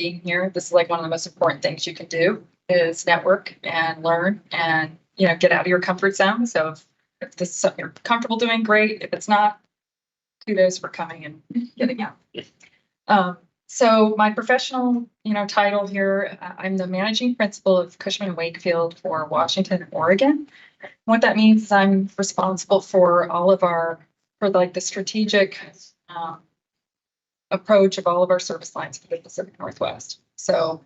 being here. This is like one of the most important things you can do is network and learn and, get out of your comfort zone. So if this is something you're comfortable doing, great. If it's not, kudos for coming and getting out. So my professional, title here, I'm the managing principal of Cushman and Wakefield for Washington and Oregon. What that means is I'm responsible for all of the strategic approach of all of our service lines for the Pacific Northwest. So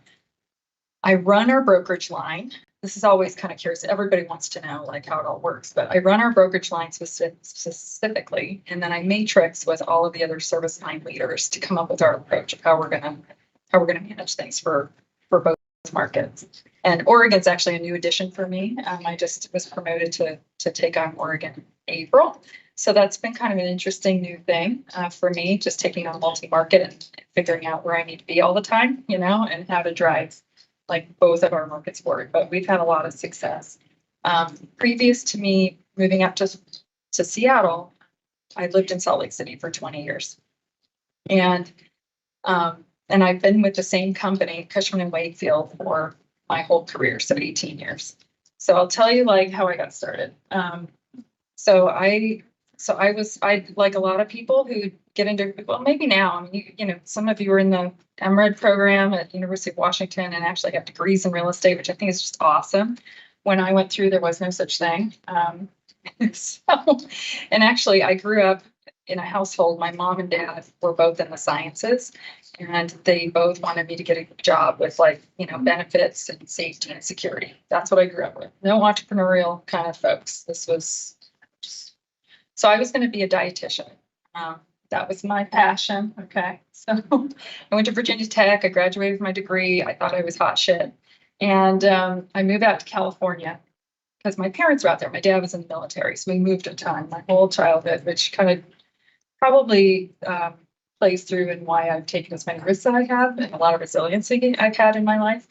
I run our brokerage line. This is always kind of curious. Everybody wants to know how it all works, but I run our brokerage line specifically, and then I matrix with all of the other service line leaders to come up with our approach of how we're gonna manage things for both markets. And Oregon's actually a new addition for me. I just was promoted to take on Oregon in April. So that's been kind of an interesting new thing for me, just taking on multi-market and figuring out where I need to be all the time, and how to drive both of our markets forward. But we've had a lot of success. Previous to me moving up to Seattle, I lived in Salt Lake City for 20 years. And I've been with the same company, Cushman and Wakefield, for my whole career, so 18 years. So I'll tell you how I got started. So I like a lot of people who get into, well, maybe now, I mean, some of you are in the MRED program at University of Washington and actually have degrees in real estate, which I think is just awesome. When I went through, there was no such thing. And actually I grew up in a household, my mom and dad were both in the sciences, and they both wanted me to get a job with benefits and safety and security. That's what I grew up with. No entrepreneurial kind of folks. This was so I was going to be a dietitian. That was my passion. Okay. So I went to Virginia Tech. I graduated with my degree. I thought I was hot shit. And I moved out to California because my parents were out there. My dad was in the military. So we moved a ton my whole childhood, which kind of probably plays through in why I've taken as many risks that I have and a lot of resiliency I've had in my life.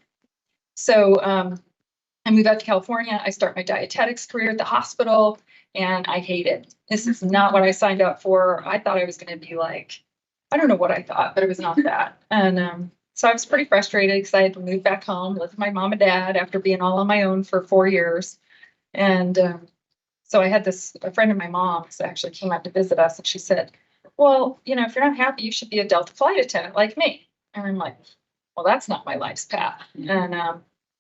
So I moved out to California. I start my dietetics career at the hospital. And I hate it. This is not what I signed up for. I thought I was going to be I don't know what I thought, but it was not that. And so I was pretty frustrated because I had to move back home, live with my mom and dad after being all on my own for 4 years. And so I had a friend of my mom's actually came out to visit us, and she said, well, if you're not happy, you should be a Delta flight attendant like me. And I'm like, well, that's not my life's path. And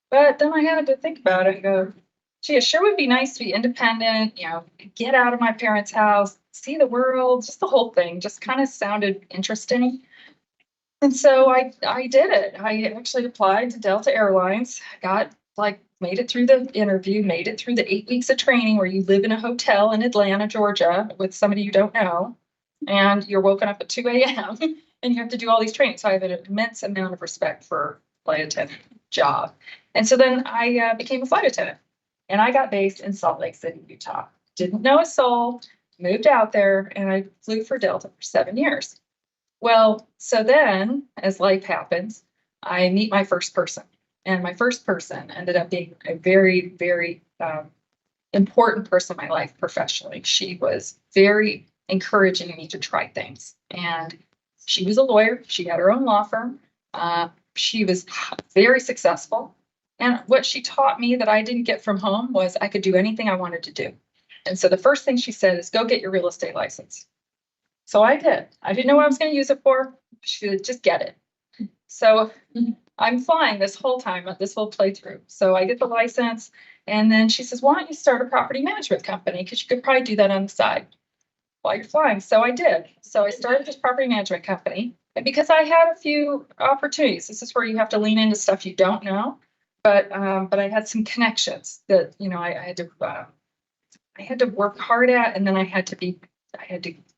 but then I had to think about it and go, gee, it sure would be nice to be independent, get out of my parents' house, see the world, just the whole thing just kind of sounded interesting. And so I did it. I actually applied to Delta Airlines, made it through the interview, made it through the 8 weeks of training where you live in a hotel in Atlanta, Georgia with somebody you don't know, and you're woken up at 2 a.m. and you have to do all these trainings. So I have an immense amount of respect for flight attendant job. And so then I became a flight attendant. And I got based in Salt Lake City, Utah. Didn't know a soul, moved out there, and I flew for Delta for 7 years. Well, so then, as life happens, I meet my first person. And my first person ended up being a very, very important person in my life professionally. She was very encouraging me to try things. And she was a lawyer. She had her own law firm. She was very successful. And what she taught me that I didn't get from home was I could do anything I wanted to do. And so the first thing she said is go get your real estate license. So I did. I didn't know what I was going to use it for. She said, just get it. So I'm flying this whole time, this whole playthrough. So I get the license. And then she says, why don't you start a property management company? Because you could probably do that on the side while you're flying. So I did. So I started this property management company. And because I had a few opportunities, this is where you have to lean into stuff you don't know. But I had some connections that I had to work hard at, and then I had to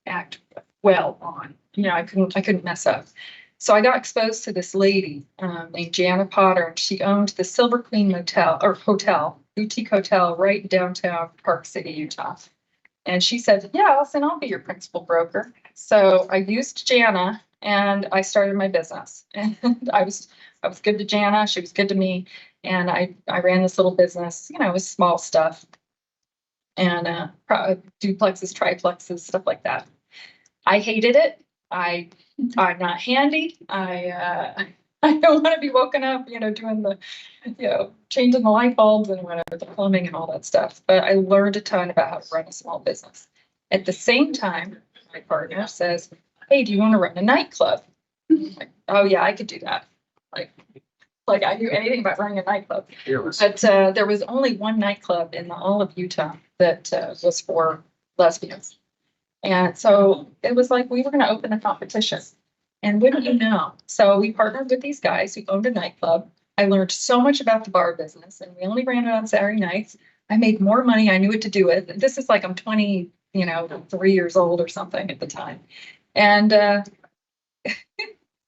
act well on. I couldn't mess up. So I got exposed to this lady named Jana Potter, and she owned the Silver Queen hotel, boutique hotel, right in downtown Park City, Utah. And she said, "Yeah, Alison, I'll be your principal broker." So I used Jana, and I started my business. And I was good to Jana. She was good to me. And I ran this little business, it was small stuff and duplexes, triplexes, stuff like that. I hated it. I'm not handy. I I don't want to be woken up, doing the, changing the light bulbs and whatever, the plumbing and all that stuff. But I learned a ton about how to run a small business. At the same time, my partner says, "Hey, do you want to run a nightclub?" I'm like, "Oh yeah, I could do that." Like I knew anything about running a nightclub. But there was only one nightclub in all of Utah that was for lesbians. And so it was like we were going to open a competition. And wouldn't you know? So we partnered with these guys who owned a nightclub. I learned so much about the bar business, and we only ran it on Saturday nights. I made more money. I knew what to do with. This is like I'm 20, 3 years old or something at the time. And I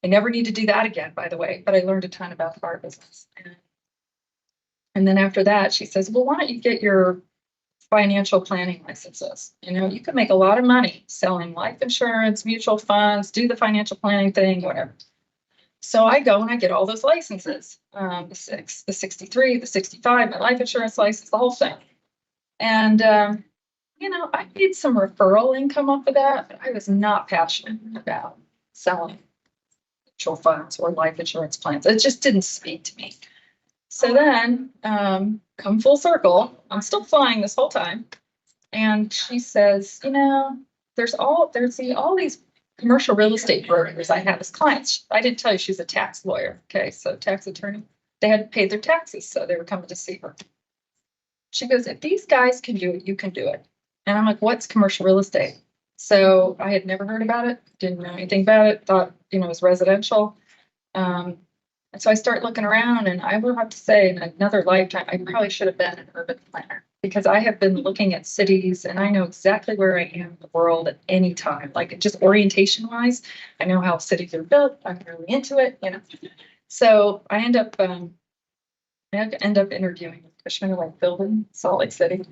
never need to do that again, by the way, but I learned a ton about the bar business. And then after that, she says, "Well, why don't you get your financial planning licenses? You could make a lot of money selling life insurance, mutual funds, do the financial planning thing, whatever." So I go and I get all those licenses, the 63, the 65, my life insurance license, the whole thing. And, I made some referral income off of that, but I was not passionate about selling mutual funds or life insurance plans. It just didn't speak to me. So then, come full circle, I'm still flying this whole time. And she says, there's all these commercial real estate brokers I have as clients. I didn't tell you she's a tax lawyer. Okay. So tax attorney, they had paid their taxes. So they were coming to see her. She goes, "If these guys can do it, you can do it." And I'm like, "What's commercial real estate?" So I had never heard about it. Didn't know anything about it. Thought, it was residential. And so I start looking around, and I will have to say, in another lifetime, I probably should have been an urban planner, because I have been looking at cities and I know exactly where I am in the world at any time. Like just orientation wise, I know how cities are built. I'm really into it, So I end up interviewing with Cushman and Wakefield in Salt Lake City.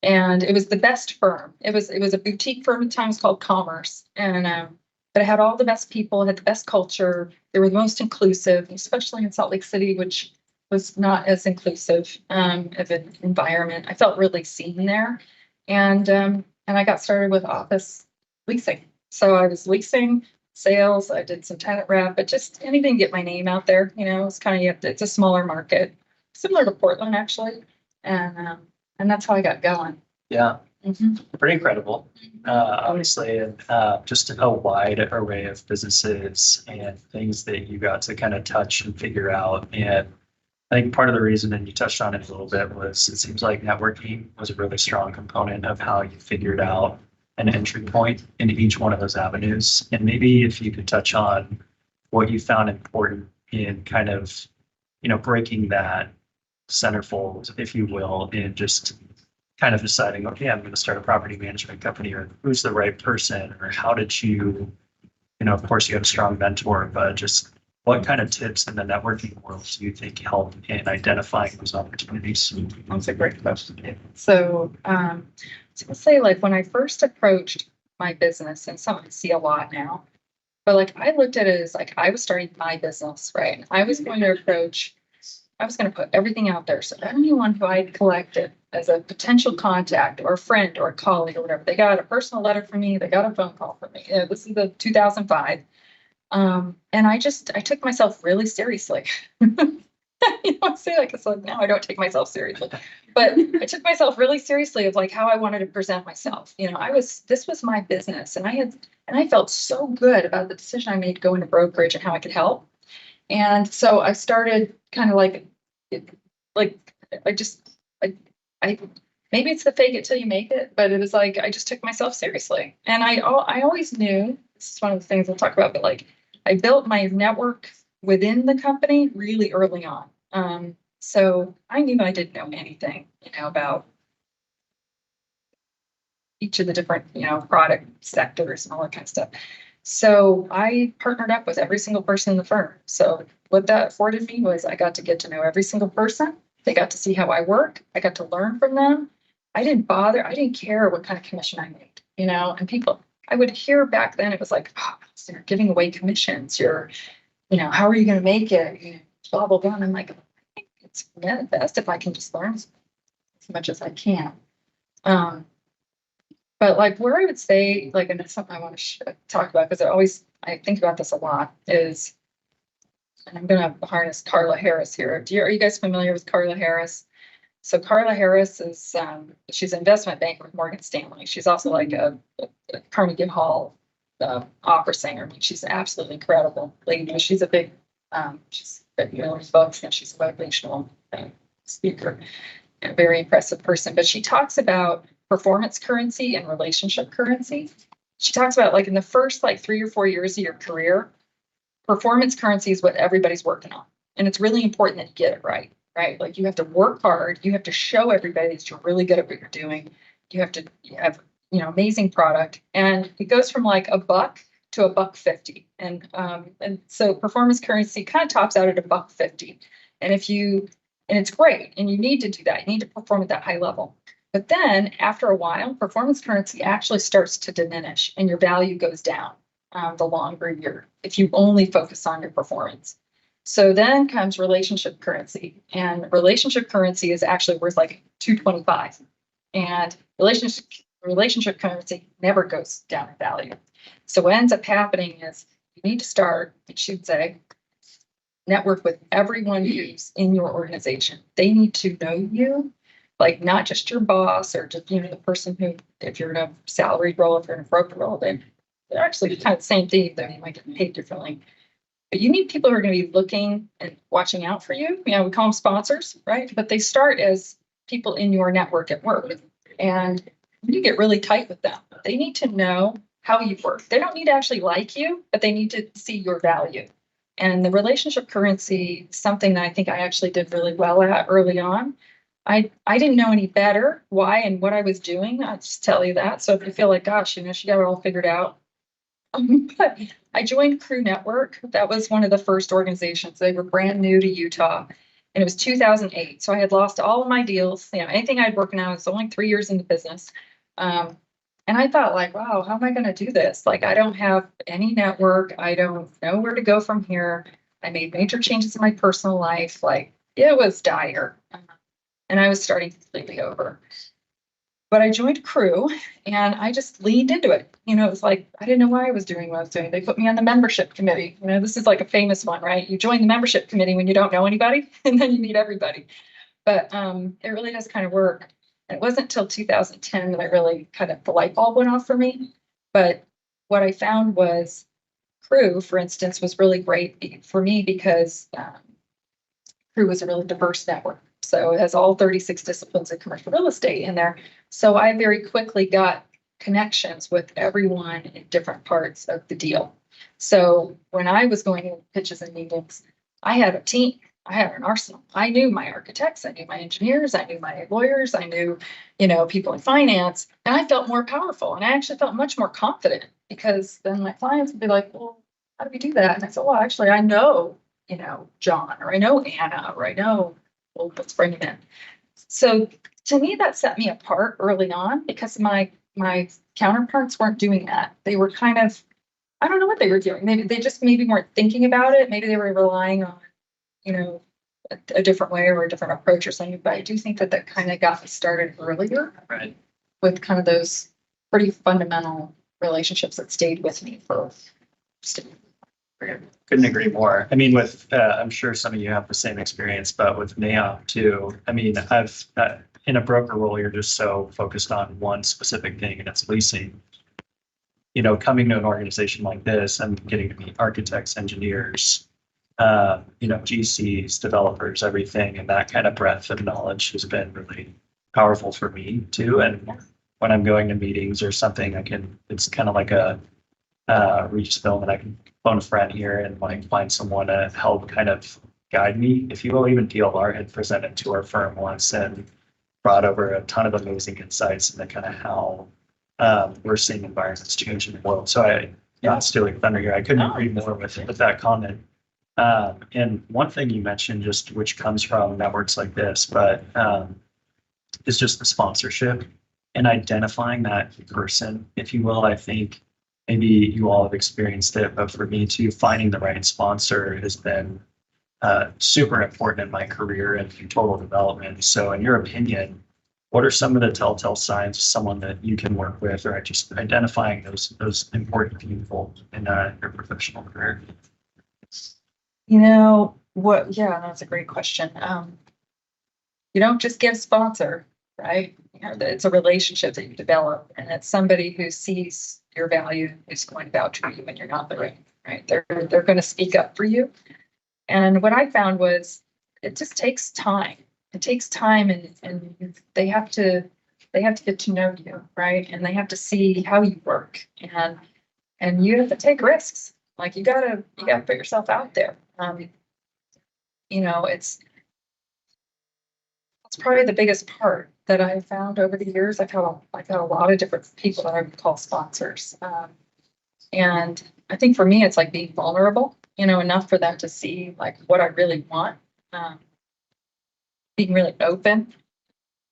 And it was the best firm. It was a boutique firm at times called Commerce. And but it had all the best people, had the best culture. They were the most inclusive, especially in Salt Lake City, which was not as inclusive of an environment. I felt really seen there. And I got started with office leasing. So I was leasing, sales, I did some tenant rep, but just anything to get my name out there. It's kind of, it's a smaller market, similar to Portland actually. And that's how I got going. Yeah. Pretty incredible, obviously, and just a wide array of businesses and things that you got to kind of touch and figure out. And I think part of the reason, and you touched on it a little bit, was it seems like networking was a really strong component of how you figured out an entry point into each one of those avenues. And maybe if you could touch on what you found important in kind of, breaking that centerfold, if you will, and just kind of deciding, okay, I'm going to start a property management company, or who's the right person, or how did you, of course you had a strong mentor, but just what kind of tips in the networking world do you think help in identifying those opportunities? That's a great question. So, so let's say like when I first approached my business, and something I see a lot now, but like I looked at it as like I was starting my business, right? I was going to put everything out there. So anyone who I had collected as a potential contact or a friend or a colleague or whatever, they got a personal letter from me, they got a phone call from me. This is the 2005. And I took myself really seriously. I say like, it's like, no, I don't take myself seriously, but I took myself really seriously of like how I wanted to present myself. This was my business, and I felt so good about the decision I made going to brokerage and how I could help. And so I started kind of like I maybe it's the fake it till you make it, but it was like, I just took myself seriously. And I always knew, this is one of the things I'll talk about, but like I built my network within the company really early on. So I knew I didn't know anything, about each of the different, product sectors and all that kind of stuff. So I partnered up with every single person in the firm. So what that afforded me was I got to get to know every single person. They got to see how I work. I got to learn from them. I didn't care what kind of commission I made, and people, I would hear back then, it was like, "Oh, so you're giving away commissions. How are you going to make it? Blah, blah, blah." And I'm like, I think it's best if I can just learn as much as I can. But like where I would say, like, and it's something I want to talk about, because I think about this a lot, is and I'm going to harness Carla Harris here. Are you guys familiar with Carla Harris? So Carla Harris is, she's an investment banker with Morgan Stanley. She's also like a Carnegie Hall opera singer. I mean, she's absolutely incredible lady. But she's a big, she's books, and she's a motivational speaker, and a very impressive person. But she talks about performance currency and relationship currency. She talks about like in the first like 3 or 4 years of your career, performance currency is what everybody's working on. And it's really important that you get it right, right? Like you have to work hard. You have to show everybody that you're really good at what you're doing. You have amazing product. And it goes from like $1 to $1.50. And so performance currency kind of tops out at $1.50. And it's great. And you need to do that. You need to perform at that high level. But then after a while, performance currency actually starts to diminish and your value goes down the longer if you only focus on your performance. So then comes relationship currency, and relationship currency is actually worth like 225. And relationship currency never goes down in value. So what ends up happening is you need to start, I should say, network with everyone who's in your organization. They need to know you, like not just your boss or just, the person who, if you're in a salaried role, if you're in a broker role, they're actually kind of the same thing, though you might get paid differently. But you need people who are going to be looking and watching out for you. We call them sponsors, right? But they start as people in your network at work. And you get really tight with them. They need to know how you work. They don't need to actually like you, but they need to see your value. And the relationship currency, something that I think I actually did really well at early on. I didn't know any better why and what I was doing. I'll just tell you that. So if you feel like, gosh, she got it all figured out. But I joined Crew Network. That was one of the first organizations. They were brand new to Utah. And it was 2008. So I had lost all of my deals. Anything I'd worked on, I was only 3 years in the business. And I thought like, wow, how am I going to do this? Like, I don't have any network. I don't know where to go from here. I made major changes in my personal life. Like, it was dire. And I was starting completely over. But I joined Crew and I just leaned into it. It was like, I didn't know why I was doing what I was doing. They put me on the membership committee. This is like a famous one, right? You join the membership committee when you don't know anybody and then you meet everybody. But it really does kind of work. And it wasn't until 2010 that I really the light bulb went off for me. But what I found was Crew, for instance, was really great for me because Crew was a really diverse network. So it has all 36 disciplines of commercial real estate in there. So I very quickly got connections with everyone in different parts of the deal. So when I was going in pitches and meetings, I had a team. I had an arsenal. I knew my architects. I knew my engineers. I knew my lawyers. I knew, people in finance. And I felt more powerful. And I actually felt much more confident because then my clients would be like, well, how do we do that? And I said, well, actually, I know, John, or I know Anna, or I know, well, let's bring it in. So to me, that set me apart early on because my counterparts weren't doing that. They were kind of, I don't know what they were doing. Maybe they just weren't thinking about it. Maybe they were relying on, a different way or a different approach or something. But I do think that kind of got me started earlier, right, with kind of those pretty fundamental relationships that stayed with me for. Couldn't agree more. I'm sure some of you have the same experience, but with NAIOP too. I've in a broker role, you're just so focused on one specific thing, and it's leasing. Coming to an organization like this, I'm getting to meet architects, engineers, GCs, developers, everything, and that kind of breadth of knowledge has been really powerful for me too. And when I'm going to meetings or something, it's kind of like a reach film, and I can phone a friend here and find someone to help kind of guide me, if you will. Even DLR had presented to our firm once and brought over a ton of amazing insights into kind of how we're seeing environments change in the world. So not stealing thunder here. I couldn't agree more with that comment. And one thing you mentioned, just which comes from networks like this, but is just the sponsorship and identifying that person, if you will. I think maybe you all have experienced it, but for me too, finding the right sponsor has been super important in my career and total development. So in your opinion, what are some of the telltale signs of someone that you can work with, or just identifying those important people in your professional career? You know, what, yeah, that's a great question. You don't just get a sponsor, right? You know, it's a relationship that you develop, and it's somebody who sees your value, who's going to vouch for you when you're not the right? They're going to speak up for you. And what I found was it just takes time. It takes time, and they have to get to know you, right? And they have to see how you work, and you have to take risks. Like you gotta put yourself out there. You know, it's probably the biggest part that I found over the years. I've had a lot of different people that I would call sponsors. And I think for me, it's like being vulnerable, enough for them to see like what I really want. Um, Being really open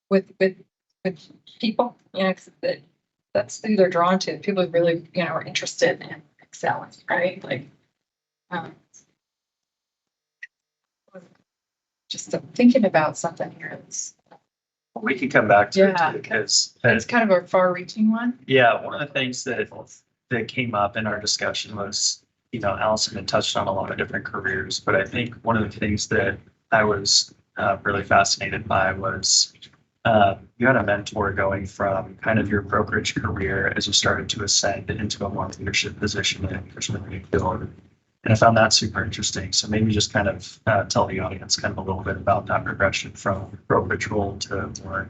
with with people, 'cause that's who they're drawn to. People who really, are interested in excelling, right? Like, um, just thinking about something here. We can come back to Yeah. it too, because It's kind of a far-reaching one. yeah, one of the things that came up in our discussion was, Allison had touched on a lot of different careers, but I think one of the things that I was really fascinated by was you had a mentor going from kind of your brokerage career as you started to ascend into a more leadership position in Cushman Wakefield. And I found that super interesting. So maybe just kind of tell the audience kind of a little bit about that progression from brokerage role to more.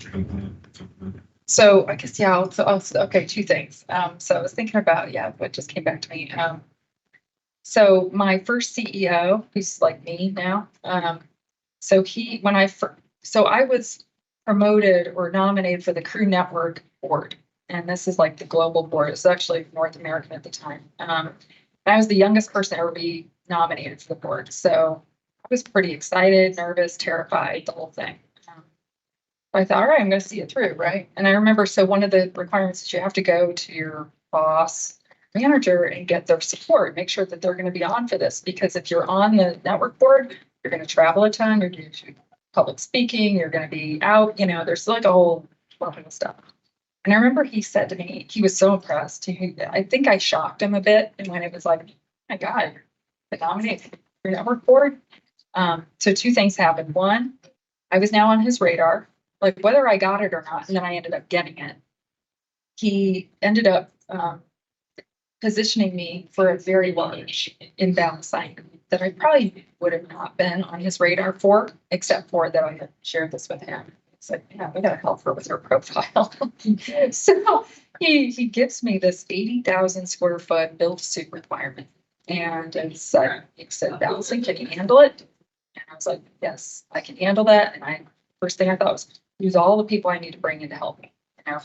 So I guess, yeah, okay, two things. So I was thinking about, yeah, what just came back to me. So my first CEO, who's like me now, so I was promoted or nominated for the Crew Network board. And this is like the global board. It's actually North American at the time. I was the youngest person to ever be nominated for the board. So I was pretty excited, nervous, terrified, the whole thing. I thought, all right, I'm going to see it through, right? And I remember, so one of the requirements is you have to go to your boss, manager, and get their support, make sure that they're going to be on for this. Because if you're on the network board, you're going to travel a ton, you're going to do public speaking, you're going to be out, there's like a whole lot of stuff. And I remember he said to me, he was so impressed. I think I shocked him a bit. And when it was like, oh my God, you're the nominated for your network board. So two things happened. One, I was now on his radar, like whether I got it or not. And then I ended up getting it. He ended up positioning me for a very large inbound assignment that I probably would have not been on his radar for, except for that I had shared this with him. It's like, yeah, we gotta help her with her profile. So he gives me this 80,000 square foot build to suit requirement. And he said, Allison, can you handle it? And I was like, yes, I can handle that. And first thing I thought was use all the people I need to bring in to help me.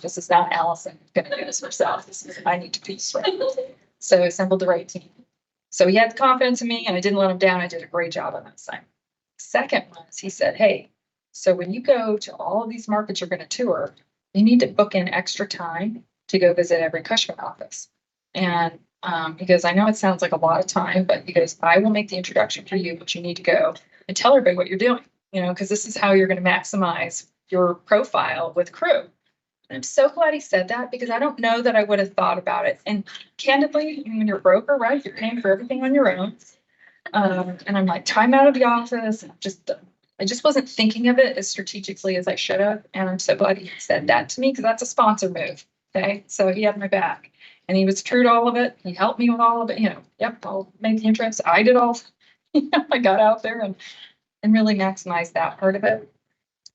This is not Allison going to do this herself. I need to do this right. So I assembled the right team. So he had the confidence in me, and I didn't let him down. I did a great job on that assignment. Second was he said, hey, so when you go to all of these markets you're going to tour, you need to book in extra time to go visit every Cushman office. And he goes, I know it sounds like a lot of time, but he goes, I will make the introduction for you, but you need to go and tell everybody what you're doing, because this is how you're going to maximize your profile with Crew. And I'm so glad he said that, because I don't know that I would have thought about it. And candidly, when you're a broker, right, you're paying for everything on your own. And I'm like, time out of the office. And I just wasn't thinking of it as strategically as I should have. And I'm so glad he said that to me, because that's a sponsor move. Okay. So he had my back, and he was true to all of it. He helped me with all of it. Yep, I'll make the intros. I did all, I got out there and really maximized that part of it.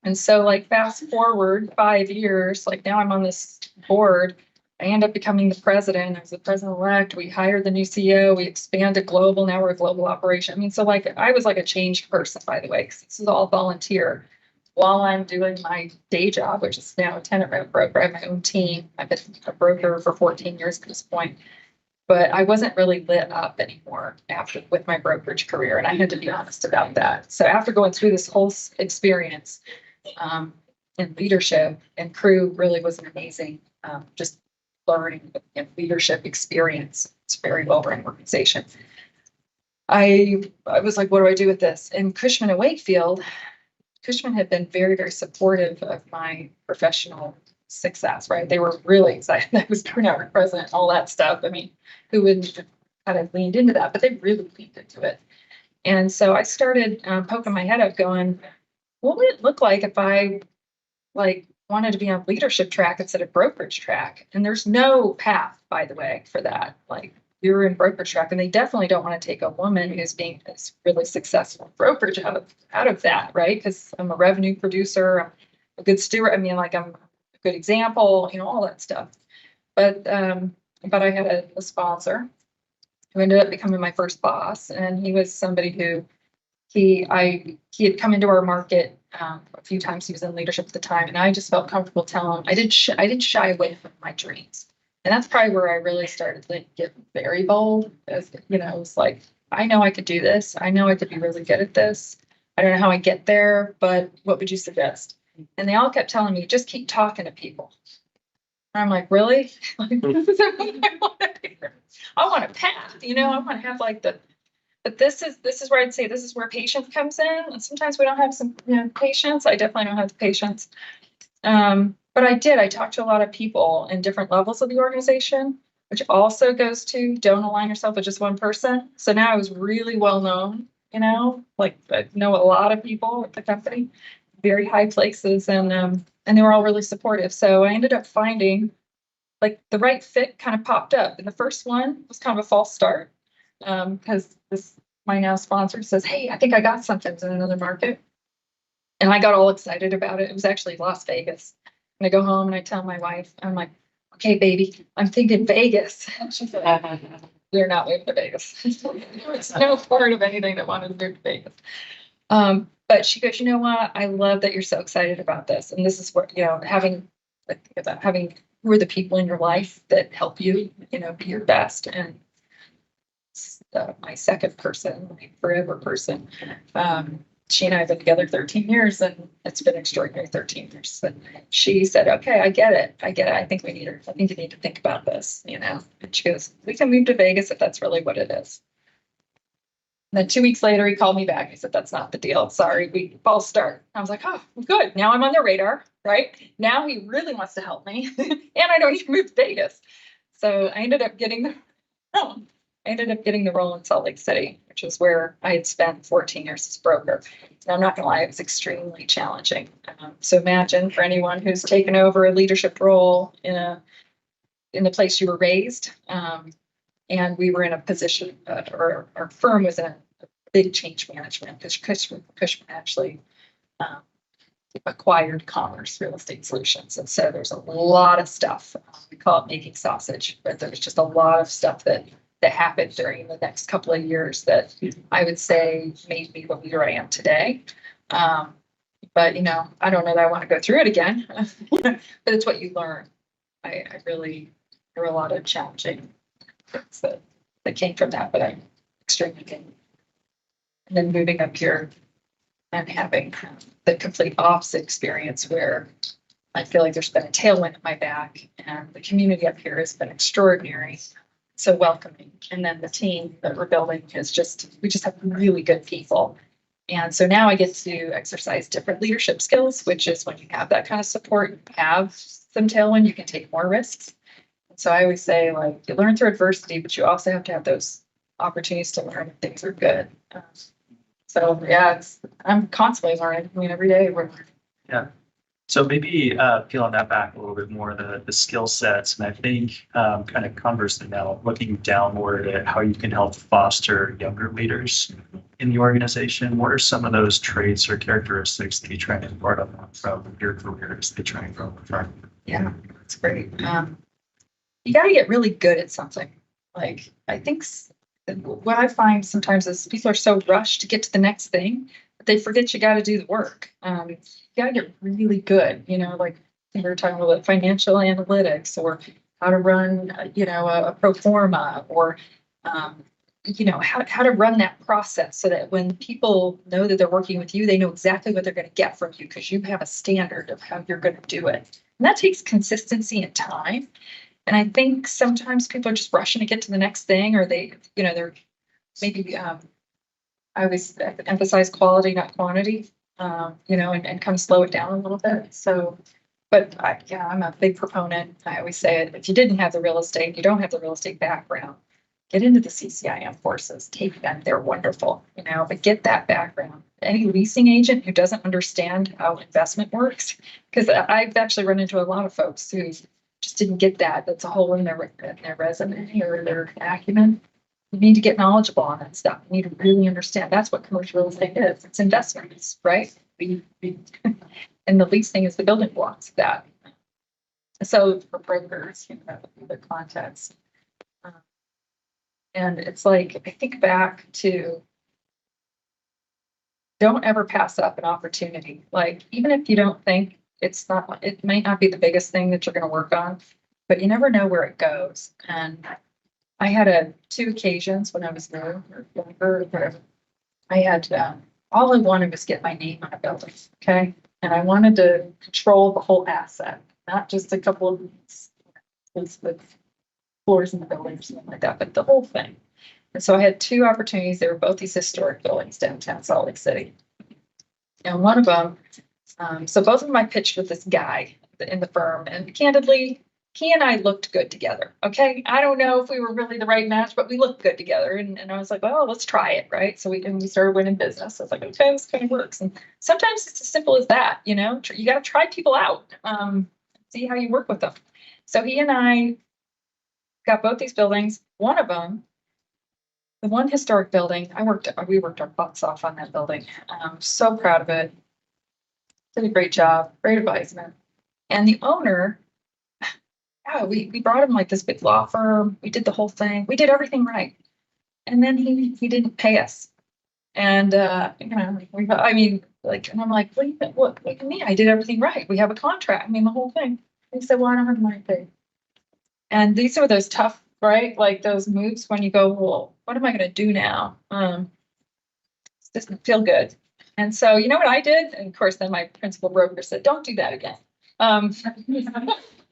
And so like fast forward 5 years, like now I'm on this board. I end up becoming the president. I was the president-elect. We hired the new CEO. We expanded global. Now we're a global operation. I mean, so like I was like a changed person, by the way, because this is all volunteer while I'm doing my day job, which is now a tenant rep broker. I have my own team. I've been a broker for 14 years at this point. But I wasn't really lit up anymore with my brokerage career. And I had to be honest about that. So after going through this whole experience, in leadership, and Crew really was an amazing, just learning and leadership experience. It's a very well-run organization. I was like, what do I do with this? And Cushman and Wakefield, Cushman had been very, very supportive of my professional success, right? They were really excited that I was Crew Network president, all that stuff. I mean, who wouldn't have kind of leaned into that, but they really leaned into it. And so I started poking my head up going, what would it look like if I like wanted to be on leadership track instead of brokerage track? And there's no path, by the way, for that. Like you're in brokerage track, and they definitely don't want to take a woman who's being this really successful in brokerage out of that, right? Because I'm a revenue producer, I'm a good steward. I mean, like I'm a good example, all that stuff. But I had a sponsor who ended up becoming my first boss, and he was somebody who he had come into our market a few times. He was in leadership at the time, and I just felt comfortable telling him I didn't shy away from my dreams, and that's probably where I really started to get very bold. As it was like, I know I could do this. I know I could be really good at this. I don't know how I get there, but what would you suggest? And they all kept telling me, just keep talking to people. And I'm like, really? This is what I want to do. I want a path. I want to have like but this is where I'd say this is where patience comes in. And sometimes we don't have some patience. I definitely don't have the patience. But I talked to a lot of people in different levels of the organization, which also goes to don't align yourself with just one person. So now I was really well known, like I know a lot of people at the company, very high places, and they were all really supportive. So I ended up finding like the right fit kind of popped up. And the first one was kind of a false start because my now sponsor says, hey, I think I got something in another market. And I got all excited about it. It was actually Las Vegas. And I go home and I tell my wife, I'm like, okay, baby, I'm thinking Vegas. She said, you're not moving to Vegas. There was no part of anything that wanted to move to Vegas. But she goes, you know what? I love that you're so excited about this. And this is what, having who are the people in your life that help you, be your best. And my second person, my forever person, she and I have been together 13 years, and it's been extraordinary 13 years. But she said, okay, I get it. I think you need to think about this, And she goes, we can move to Vegas if that's really what it is. And then 2 weeks later, he called me back. He said, that's not the deal. Sorry, false start. I was like, oh, good. Now I'm on their radar, right? Now he really wants to help me. And I don't need to move to Vegas. So I ended up getting the role in Salt Lake City, which is where I had spent 14 years as a broker. And I'm not going to lie, it was extremely challenging. So imagine for anyone who's taken over a leadership role in the place you were raised, and we were in a position, or our firm was in a big change management because Cushman actually acquired Commerce Real Estate Solutions. And so there's a lot of stuff. We call it making sausage, but there's just a lot of stuff that happened during the next couple of years that I would say made me the leader I am today. But I don't know that I want to go through it again, but it's what you learn. I really, there were a lot of challenging things that came from that, but I'm extremely good. And then moving up here and having the complete opposite experience where I feel like there's been a tailwind at my back, and the community up here has been extraordinary, so welcoming. And then the team that we're building we just have really good people. And so now I get to exercise different leadership skills, which is when you have that kind of support, you have some tailwind, you can take more risks. And so I always say, like, you learn through adversity, but you also have to have those opportunities to learn if things are good. So yeah, I'm constantly learning. I mean, every day we're learning. Yeah. So maybe peeling that back a little bit more, the skill sets, and I think kind of conversely now, looking downward at how you can help foster younger leaders in the organization. What are some of those traits or characteristics that you try to impart on them from your career as they try and grow from? Yeah, that's great. You got to get really good at something. Like, I think what I find sometimes is people are so rushed to get to the next thing that they forget you got to do the work. You got to get really good, like we were talking about financial analytics, or how to run, a pro forma, or, how to run that process so that when people know that they're working with you, they know exactly what they're going to get from you because you have a standard of how you're going to do it. And that takes consistency and time. And I think sometimes people are just rushing to get to the next thing, or they're maybe, I always emphasize quality, not quantity, and kind of slow it down a little bit. So, but I'm a big proponent. I always say it, if you didn't have the real estate, you don't have the real estate background, get into the CCIM courses, take them. They're wonderful, but get that background. Any leasing agent who doesn't understand how investment works, because I've actually run into a lot of folks who just didn't get that. That's a hole in their resume or their acumen. You need to get knowledgeable on that stuff. You need to really understand. That's what commercial real estate is. It's investments, right? And the leasing is the building blocks of that. So for brokers, the context. And it's like, I think back to, don't ever pass up an opportunity. Like, even if you don't think it might not be the biggest thing that you're going to work on, but you never know where it goes. And I had 2 occasions when I was new or younger, or whatever. I had, all I wanted was get my name on a building. Okay. And I wanted to control the whole asset, not just a couple of with floors in the building or something like that, but the whole thing. And so I had 2 opportunities. They were both these historic buildings downtown Salt Lake City. And one of them, so both of them I pitched with this guy in the firm, and candidly, he and I looked good together. Okay. I don't know if we were really the right match, but we looked good together. And I was like, well, let's try it. Right. So we started winning business. I was like, okay, this kind of works. And sometimes it's as simple as that, you got to try people out, see how you work with them. So he and I got both these buildings. One of them, the one historic building, we worked our butts off on that building. I'm so proud of it. Did a great job, great advisement. And the owner, we brought him like this big law firm. We did the whole thing. We did everything right. And then he didn't pay us. And, and I'm like, what do you mean? I did everything right. We have a contract. The whole thing. He said, well, I don't have the money to pay. And these are those tough, right? Like those moves when you go, well, what am I going to do now? It doesn't feel good. And so, you know what I did? And of course, then my principal broker said, don't do that again.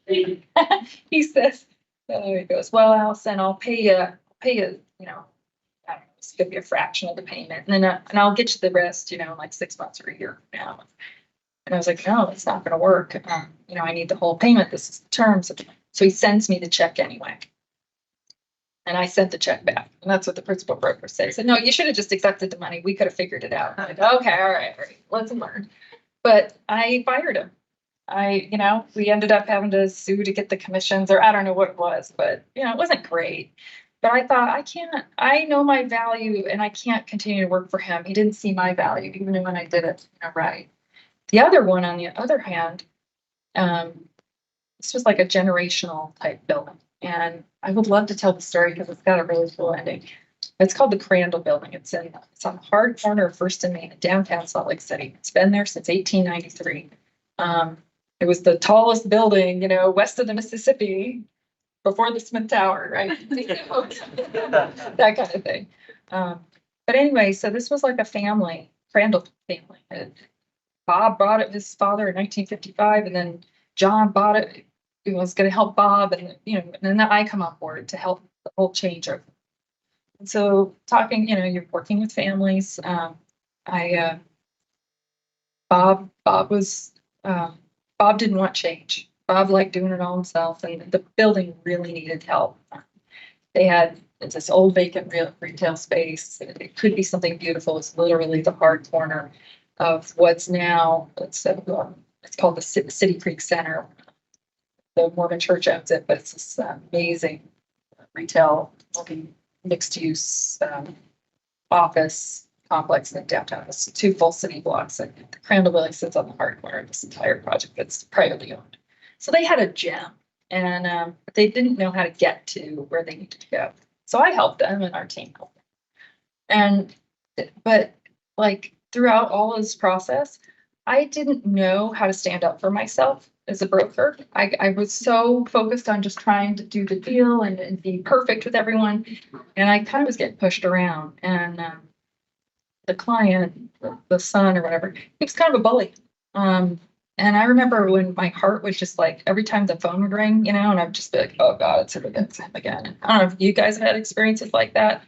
He says, he goes, well, Alison, I'll pay you, I don't know, it's going to be a fraction of the payment. And then, and I'll get you the rest, in like 6 months or a year from now. And I was like, no, it's not going to work. I need the whole payment. This is the terms. So he sends me the check anyway. And I sent the check back. And that's what the principal broker said. He said, no, you should have just accepted the money. We could have figured it out. I'm like, okay, all right, let's learn. But I fired him. We ended up having to sue to get the commissions, or I don't know what it was, but it wasn't great. But I thought, I know my value and I can't continue to work for him. He didn't see my value, even when I did it right. The other one, on the other hand, this was like a generational type building. And I would love to tell the story because it's got a really cool ending. It's called the Crandall Building. It's on the hard corner of First and Main in downtown Salt Lake City. It's been there since 1893. It was the tallest building, west of the Mississippi before the Smith Tower, right? That kind of thing. But anyway, so this was like a family, Crandall family. Bob bought it, his father, in 1955, and then John bought it. He was going to help Bob, and and then I come on board to help the whole change of. And so talking, you're working with families. Bob didn't want change. Bob liked doing it all himself, and the building really needed help. It's this old vacant retail space. It could be something beautiful. It's literally the hard corner of what's now, it's called the City Creek Center. The Mormon Church owns it, but it's this amazing retail, mixed use office complex in downtown. It's 2 full city blocks, and the Crandall Building sits on the hard corner of this entire project that's privately owned. So they had a gem, and but they didn't know how to get to where they needed to go. So I helped them, and our team helped them. But like throughout all this process, I didn't know how to stand up for myself as a broker. I was so focused on just trying to do the deal and be perfect with everyone. And I kind of was getting pushed around. And the client, the son or whatever, he was kind of a bully. And I remember when my heart was just like, every time the phone would ring, and I'd just be like, oh God, it's him again. I don't know if you guys have had experiences like that,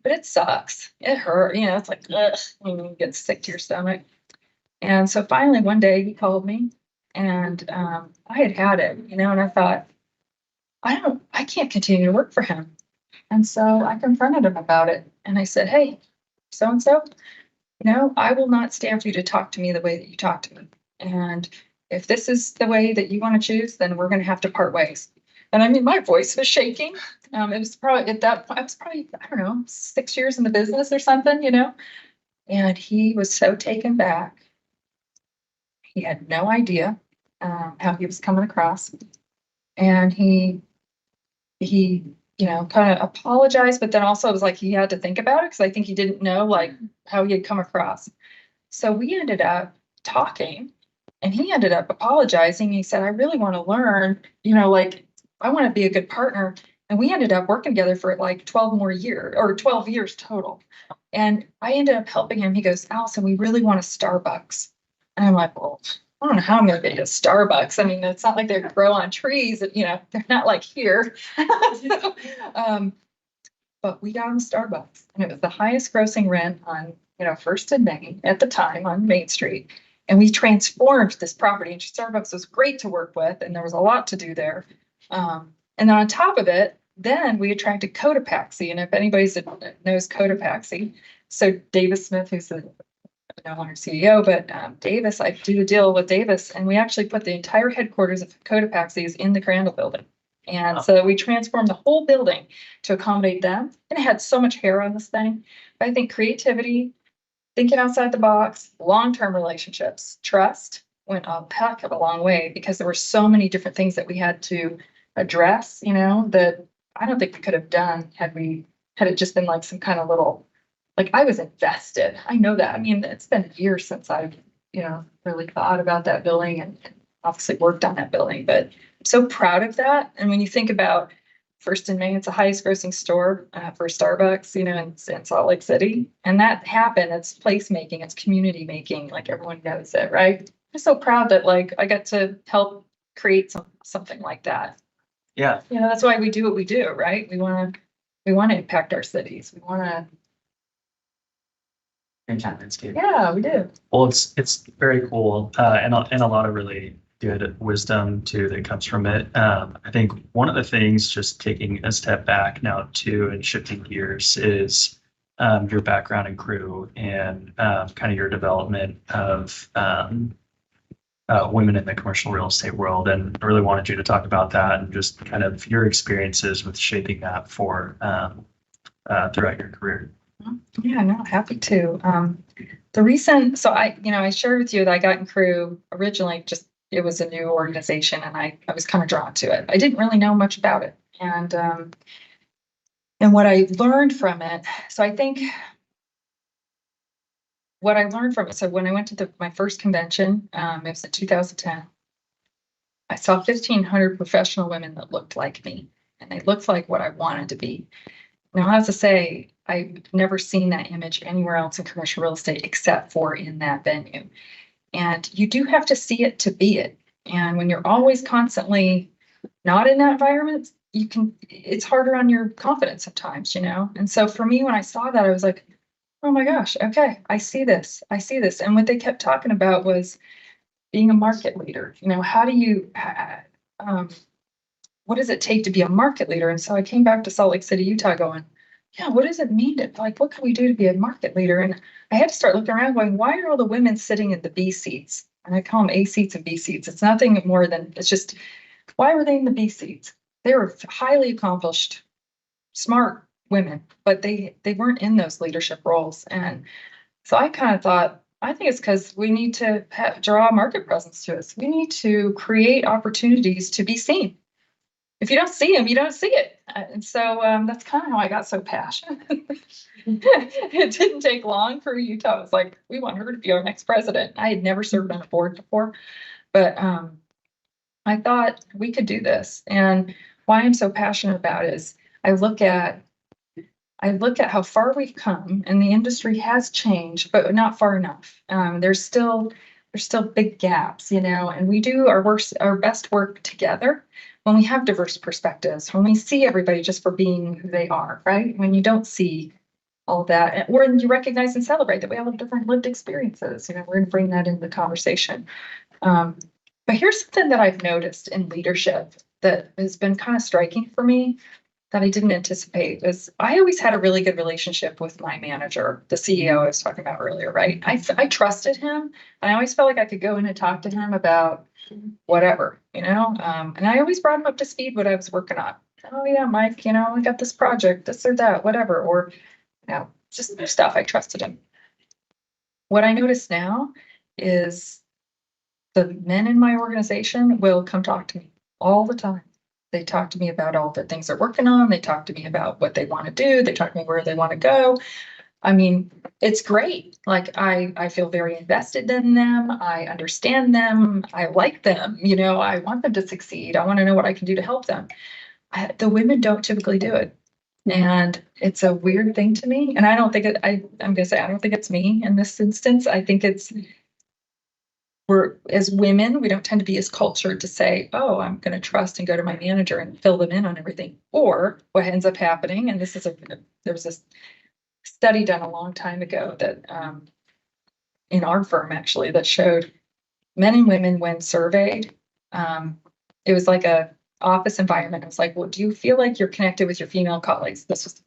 but it sucks. It hurt, it's like, ugh, you get sick to your stomach. And so finally one day he called me, and I had it, and I thought, I can't continue to work for him. And so I confronted him about it and I said, hey, so-and-so, I will not stand for you to talk to me the way that you talk to me. And if this is the way that you want to choose, then we're going to have to part ways. And I mean, my voice was shaking. It was probably at that point, I was probably, I don't know, 6 years in the business or something, and he was so taken back. He had no idea how he was coming across. And he, kind of apologized, but then also it was like he had to think about it because I think he didn't know like how he had come across. So we ended up talking and he ended up apologizing. He said, I really want to learn, like I want to be a good partner. And we ended up working together for like 12 more years or 12 years total. And I ended up helping him. He goes, Allison, we really want a Starbucks. And I'm like, well, I don't know how I'm going to get a Starbucks. I mean, it's not like they grow on trees, they're not like here. So, but we got him Starbucks and it was the highest grossing rent on, First and Main at the time on Main Street. And we transformed this property and Starbucks was great to work with. And there was a lot to do there. And then on top of it, then we attracted Cotopaxi. And if anybody knows Cotopaxi, so Davis Smith, who's the no longer CEO, but Davis, I do the deal with Davis, and we actually put the entire headquarters of Cotopaxi in the Crandall building. And so we transformed the whole building to accommodate them. And it had so much hair on this thing. But I think creativity, thinking outside the box, long-term relationships, trust went a heck of a long way because there were so many different things that we had to address, that I don't think we could have done had it just been like some kind of little, like I was invested. I know that. I mean, it's been years since I've, really thought about that building and obviously worked on that building, but I'm so proud of that. And when you think about First and Main, it's the highest grossing store for Starbucks, in Salt Lake City. And that happened. It's placemaking, it's community making, like everyone knows it, right? I'm so proud that like I got to help create something like that. Yeah. That's why we do what we do, right? We want to impact our cities. We want to. Landscape. Yeah, we do. Well, it's very cool, and a lot of really good wisdom too that comes from it. I think one of the things, just taking a step back now too, and shifting gears, is your background and crew, and kind of your development of women in the commercial real estate world. And I really wanted you to talk about that and just kind of your experiences with shaping that for throughout your career. Yeah, no, happy to. So I shared with you that I got in crew originally, just it was a new organization and I was kind of drawn to it. I didn't really know much about it. And what I learned from it, so I think what I learned from it, so when I went to my first convention, it was in 2010, I saw 1,500 professional women that looked like me and they looked like what I wanted to be. Now, I have to say, I've never seen that image anywhere else in commercial real estate except for in that venue. And you do have to see it to be it. And when you're always constantly not in that environment, it's harder on your confidence sometimes, And so for me, when I saw that, I was like, oh my gosh, okay, I see this. And what they kept talking about was being a market leader. How do you, what does it take to be a market leader? And so I came back to Salt Lake City, Utah going, yeah, what does it mean to, like, what can we do to be a market leader? And I had to start looking around going, why are all the women sitting in the B seats? And I call them A seats and B seats. It's nothing more than, it's just, why were they in the B seats? They were highly accomplished, smart women, but they weren't in those leadership roles. And so I kind of thought, I think it's because we need to draw a market presence to us. We need to create opportunities to be seen. If you don't see them, you don't see it. And so that's kind of how I got so passionate. It didn't take long for Utah. It was like, we want her to be our next president. I had never served on a board before, but I thought we could do this. And why I'm so passionate about it is I look at how far we've come, and the industry has changed, but not far enough. There's still big gaps, and we do our best work together when we have diverse perspectives, when we see everybody just for being who they are, right? When you don't see all that, or when you recognize and celebrate that we have different lived experiences, we're going to bring that into the conversation. But here's something that I've noticed in leadership that has been kind of striking for me. that I didn't anticipate was I always had a really good relationship with my manager, the CEO I was talking about earlier, right? I trusted him, and I always felt like I could go in and talk to him about whatever, and I always brought him up to speed what I was working on. Oh yeah, Mike, I got this project, this or that, whatever, or just new stuff. I trusted him. What I notice now is the men in my organization will come talk to me all the time. They talk to me about all the things they're working on. They talk to me about what they want to do. They talk to me where they want to go. I mean, it's great. Like I feel very invested in them. I understand them. I like them. I want them to succeed. I want to know what I can do to help them. The women don't typically do it. And it's a weird thing to me. And I don't think I'm going to say, I don't think it's me in this instance. I think we're, as women, we don't tend to be as cultured to say, oh, I'm going to trust and go to my manager and fill them in on everything. Or what ends up happening, and there was this study done a long time ago that in our firm actually that showed men and women when surveyed, it was like a office environment. It was like, well, do you feel like you're connected with your female colleagues? This was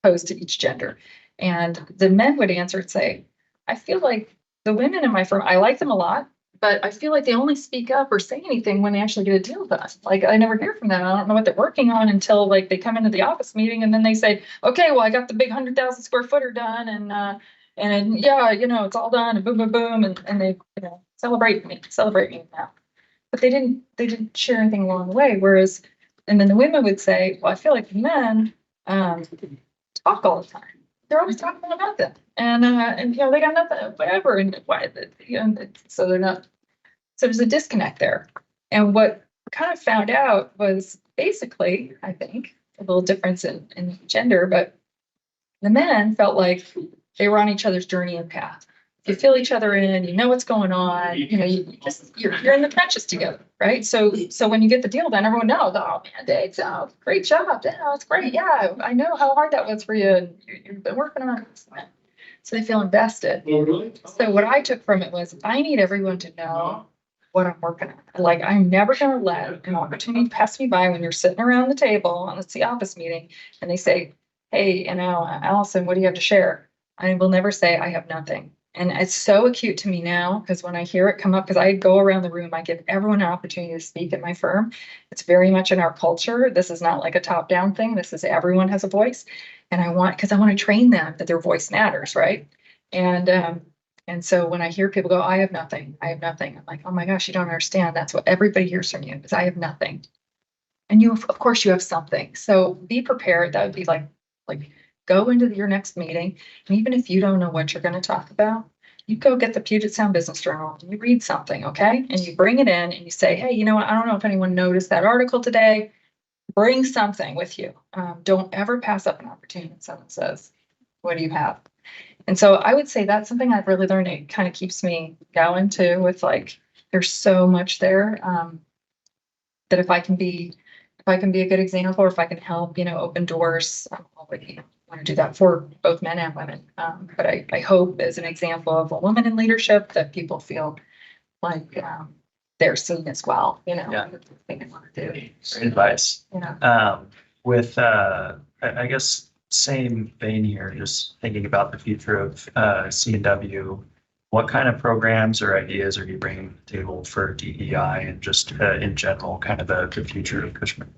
posed to each gender. And the men would answer and say, I feel like the women in my firm, I like them a lot, but I feel like they only speak up or say anything when they actually get a deal done. Like I never hear from them. I don't know what they're working on until like they come into the office meeting and then they say, okay, well, I got the big 100,000 square footer done and yeah, it's all done and boom, boom, boom. And they, celebrate me now. But they didn't share anything along the way. Whereas, and then the women would say, well, I feel like the men talk all the time. They're always talking about them. And they got nothing, whatever. And why, so they're not, so there's a disconnect there. And what we kind of found out was basically, I think, a little difference in gender, but the men felt like they were on each other's journey and path. You feel each other in, you know what's going on, you're in the trenches together, right? So when you get the deal done, everyone knows, oh man, Dave, oh, great job. Yeah, it's great. Yeah, I know how hard that was for you. And you've been working on it. So they feel invested. So what I took from it was I need everyone to know what I'm working on. Like I'm never going to let an opportunity pass me by when you're sitting around the table on the office meeting and they say, hey, Allison, what do you have to share? I will never say I have nothing. And it's so acute to me now because when I hear it come up, because I go around the room, I give everyone an opportunity to speak at my firm. It's very much in our culture. This is not like a top-down thing. This is everyone has a voice. And I want to train them that their voice matters, right? And so when I hear people go, I have nothing, I'm like, oh my gosh, you don't understand. That's what everybody hears from you is I have nothing. And of course you have something. So be prepared. That would be like go into your next meeting, and even if you don't know what you're going to talk about, you go get the Puget Sound Business Journal and you read something, okay? And you bring it in and you say, hey, I don't know if anyone noticed that article today. Bring something with you. Don't ever pass up an opportunity when someone says, what do you have? And so I would say that's something I've really learned. It kind of keeps me going too with like, there's so much there that if I can be a good example or if I can help, open doors, I'm already want to do that for both men and women. But I hope as an example of a woman in leadership that people feel like they're seen as well, Yeah. they want to do. Great advice. With, I guess, same vein here, just thinking about the future of C&W, what kind of programs or ideas are you bringing to the table for DEI and just in general, kind of the future of Cushman?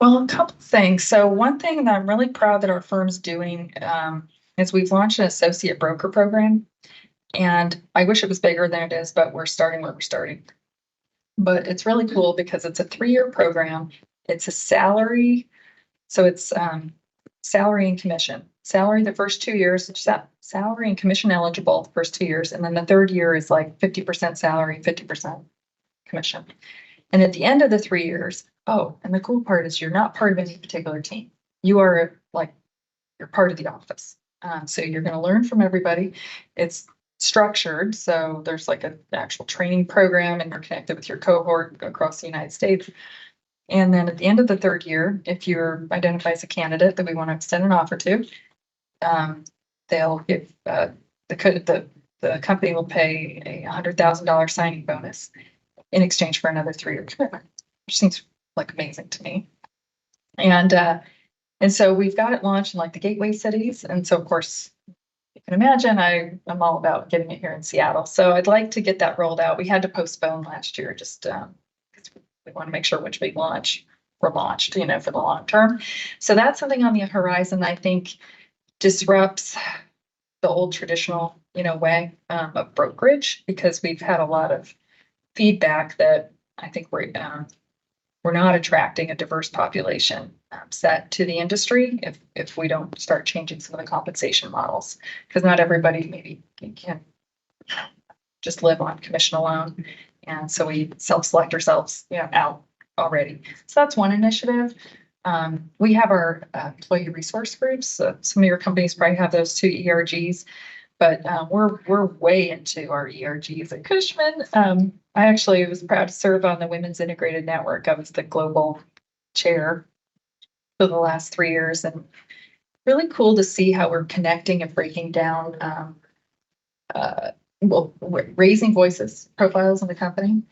Well, a couple things. So one thing that I'm really proud that our firm's doing is we've launched an associate broker program. And I wish it was bigger than it is, but we're starting where we're starting. But it's really cool because it's a 3-year program. It's a salary. So it's salary and commission. Salary the first 2 years, salary and commission eligible the first 2 years. And then the third year is like 50% salary, 50% commission. And at the end of the 3 years, and the cool part is you're not part of any particular team. You are you're part of the office. So you're going to learn from everybody. It's structured. So there's like an actual training program and you're connected with your cohort across the United States. And then at the end of the third year, if you're identified as a candidate that we want to extend an offer to, they'll give the company will pay a $100,000 signing bonus in exchange for another 3-year commitment, which seems like amazing to me. And so we've got it launched in like the gateway cities. And so of course, you can imagine I'm all about getting it here in Seattle. So I'd like to get that rolled out. We had to postpone last year just because we want to make sure which big launch we're launched, for the long term. So that's something on the horizon I think disrupts the old traditional, way of brokerage, because we've had a lot of feedback that I think we're not attracting a diverse population set to the industry if we don't start changing some of the compensation models, because not everybody maybe can just live on commission alone, and so we self-select ourselves out already. So that's one initiative. We have our employee resource groups. Some of your companies probably have those two ERGs, but we're way into our ERGs at Cushman. I actually was proud to serve on the Women's Integrated Network. I was the global chair for the last 3 years, and really cool to see how we're connecting and breaking down, raising voices, profiles in the company.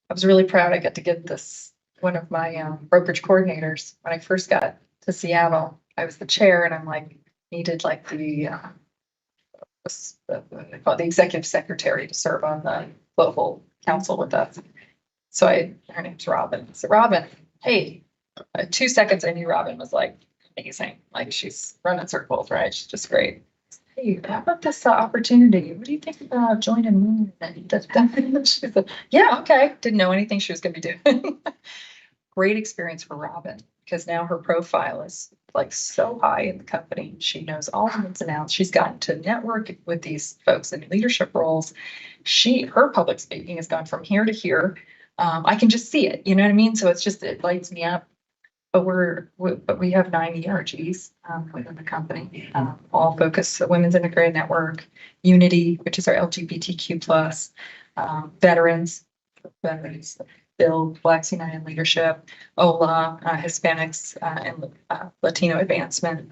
I was really proud. I got to get this, one of my brokerage coordinators, when I first got to Seattle. I was the chair, and I'm like, needed like the executive secretary to serve on the global council with us. So her name's Robin. So Robin, hey, 2 seconds I knew Robin was like amazing. Like she's running circles, right? She's just great. Hey, how about this opportunity? What do you think about joining Moon? She said, yeah, okay. Didn't know anything she was going to be doing. Great experience for Robin, because now her profile is like so high in the company. She knows all the ins and outs. She's gotten to network with these folks in leadership roles. Her public speaking has gone from here to here. I can just see it, you know what I mean? So it lights me up. But we have 9 ERGs within the company, all focused on Women's Integrated Network, Unity, which is our LGBTQ plus, veterans, Build, Blacks United Leadership, OLA, Hispanics and Latino Advancement,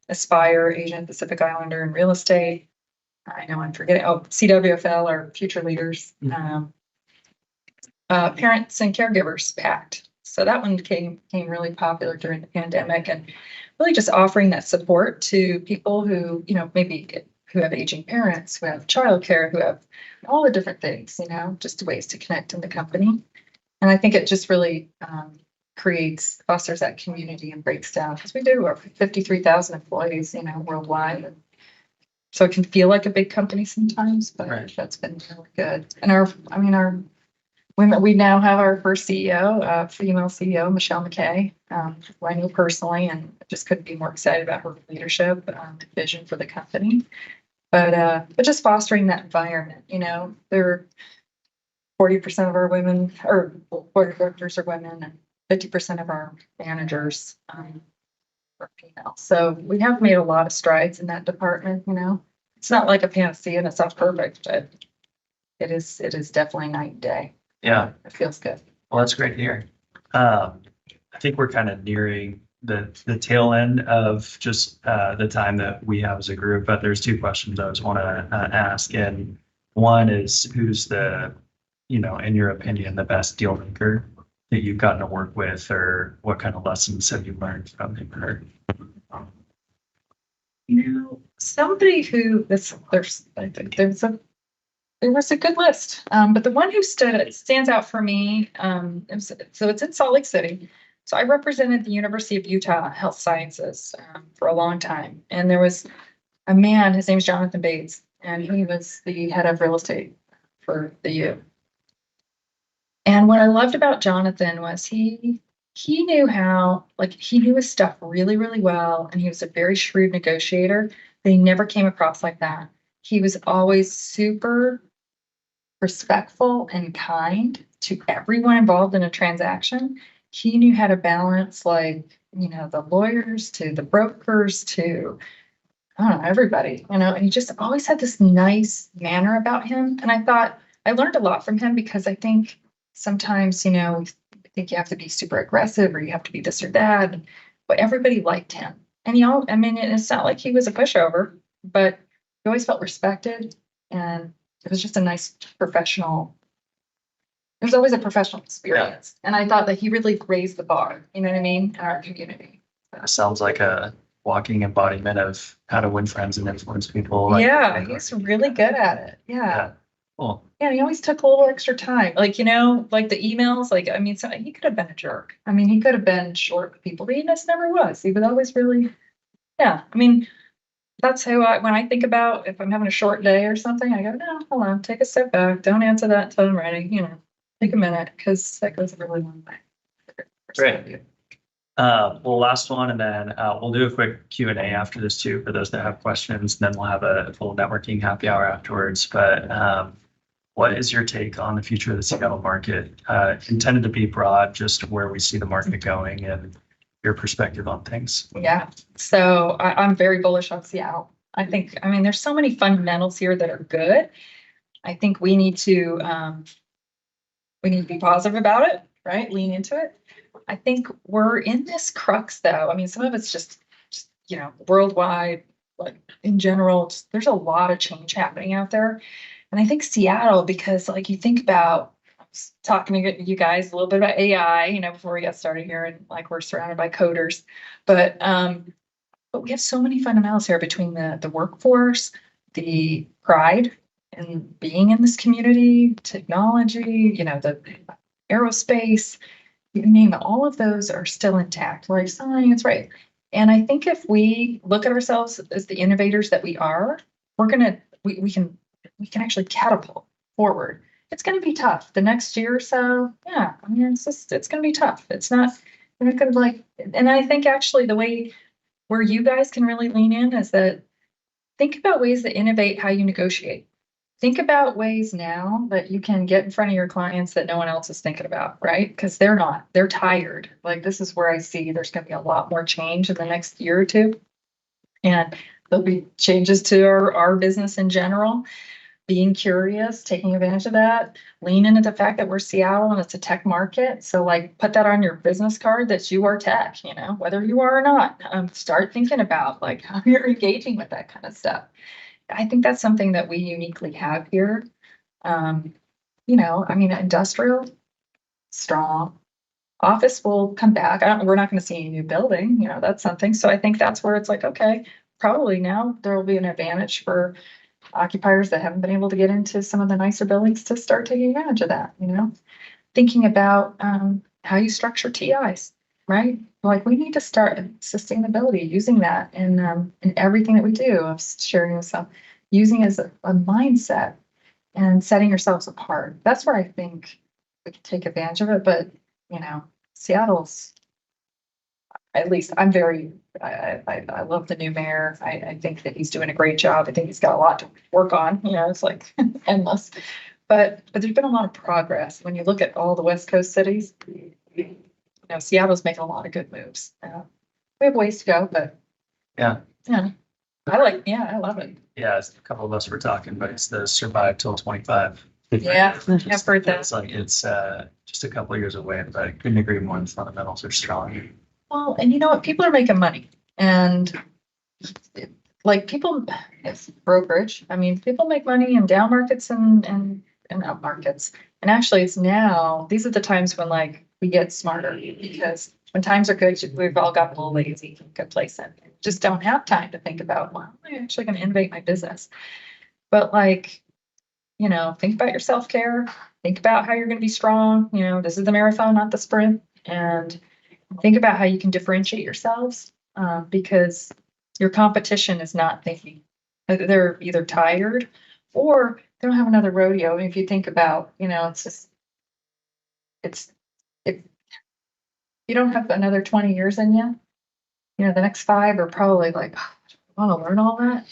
Aspire, Asian Pacific Islander and Real Estate. I know I'm forgetting. Oh, CWFL, our Future Leaders, Parents and Caregivers Pact. So that one became really popular during the pandemic, and really just offering that support to people who, who have aging parents, who have childcare, who have all the different things, just ways to connect in the company. And I think it just really fosters that community and breaks down, because we do over 53,000 employees, worldwide. So it can feel like a big company sometimes, but right. That's been really good. And our women, we now have our first CEO, female CEO, Michelle McKay, who I know personally, and just couldn't be more excited about her leadership vision for the company. But just fostering that environment, there are 40% of our women, or board of directors are women, and 50% of our managers are female. So we have made a lot of strides in that department. It's not like a panacea and it's not perfect, but it is definitely night and day. Yeah, it feels good. Well, that's great to hear. I think we're kind of nearing the tail end of just the time that we have as a group, but there's 2 questions I want to ask. And one is, who's the, in your opinion, the best deal maker that you've gotten to work with, or what kind of lessons have you learned from him? Somebody who there was a good list, but the one who stands out for me, so it's in Salt Lake City. So I represented the University of Utah Health Sciences for a long time. And there was a man, his name's Jonathan Bates, and he was the head of real estate for the U. And what I loved about Jonathan was he knew he knew his stuff really, really well. And he was a very shrewd negotiator, but he never came across like that. He was always super respectful and kind to everyone involved in a transaction. He knew how to balance, the lawyers to the brokers to, I don't know, everybody, and he just always had this nice manner about him. And I thought I learned a lot from him, because I think sometimes, we think you have to be super aggressive or you have to be this or that, but everybody liked him. And, it's not like he was a pushover, but he always felt respected, and it was just a nice professional. It there's always a professional experience. And I thought that he really raised the bar, you know what I mean, in our community. That sounds like a walking embodiment of how to win friends and influence people. Like, Yeah, he's really good at it. Yeah. yeah. Cool. Yeah, he always took a little extra time. Like, like the emails, like, I mean, so he could have been a jerk. I mean, he could have been short with people, but he just never was. He was always really, yeah. I mean, that's how when I think about if I'm having a short day or something, I go, no, hold on, take a step back. Don't answer that until I'm ready. Take a minute because that goes a really long way. Great. Well, last one, and then we'll do a quick Q&A after this too, for those that have questions, and then we'll have a full networking happy hour afterwards. But what is your take on the future of the Seattle market? Intended to be broad, just where we see the market going and your perspective on things. Yeah, so I'm very bullish on Seattle. I mean, there's so many fundamentals here that are good. I think we need to be positive about it, right? Lean into it. I think we're in this crux though. I mean, some of it's just worldwide, like in general, there's a lot of change happening out there. And I think Seattle, because like you think about, I was talking to you guys a little bit about AI, before we got started here, and like we're surrounded by coders, but we have so many fundamentals here between the workforce, the pride in being in this community, technology, the aerospace, you name it, all of those are still intact. Life science, right? And I think if we look at ourselves as the innovators that we are, we can actually catapult forward. It's going to be tough the next year or so. Yeah, I mean, it's going to be tough. It's not, we're not going to like, and I think actually the way where you guys can really lean in is that think about ways to innovate how you negotiate. Think about ways now that you can get in front of your clients that no one else is thinking about, right? Because they're tired. Like this is where I see there's going to be a lot more change in the next year or two. And there'll be changes to our business in general. Being curious, taking advantage of that, lean into the fact that we're Seattle and it's a tech market. So like put that on your business card that you are tech, whether you are or not. Start thinking about like how you're engaging with that kind of stuff. I think that's something that we uniquely have here. I mean, industrial, strong. Office will come back. We're not going to see any new building, that's something. So I think that's where it's like, okay, probably now there will be an advantage for occupiers that haven't been able to get into some of the nicer buildings to start taking advantage of that, thinking about how you structure TIs, right? Like we need to start sustainability, using that in everything that we do. Of sharing with some, using as a mindset and setting yourselves apart. That's where I think we can take advantage of it. But Seattle's, at least I love the new mayor. I think that he's doing a great job. I think he's got a lot to work on. It's like endless. But there's been a lot of progress. When you look at all the West Coast cities, Seattle's making a lot of good moves. We have ways to go, but yeah, I love it. Yeah, a couple of us were talking, but it's the survive till 25. Yeah, I've heard that. It's like it's just a couple of years away, but I couldn't agree more. The fundamentals are strong. Well, and you know what? People are making money, and like it's brokerage. I mean, people make money in down markets and up markets. And actually, it's now these are the times when like we get smarter, because when times are good, we've all got a little lazy, complacent, just don't have time to think about, well, I'm actually going to innovate my business. But like, think about your self-care. Think about how you're going to be strong. This is the marathon, not the sprint. And think about how you can differentiate yourselves, because your competition is not thinking. They're either tired or they don't have another rodeo. I mean, if you think about, you don't have another 20 years in you. The next 5 are probably like, oh, I want to learn all that,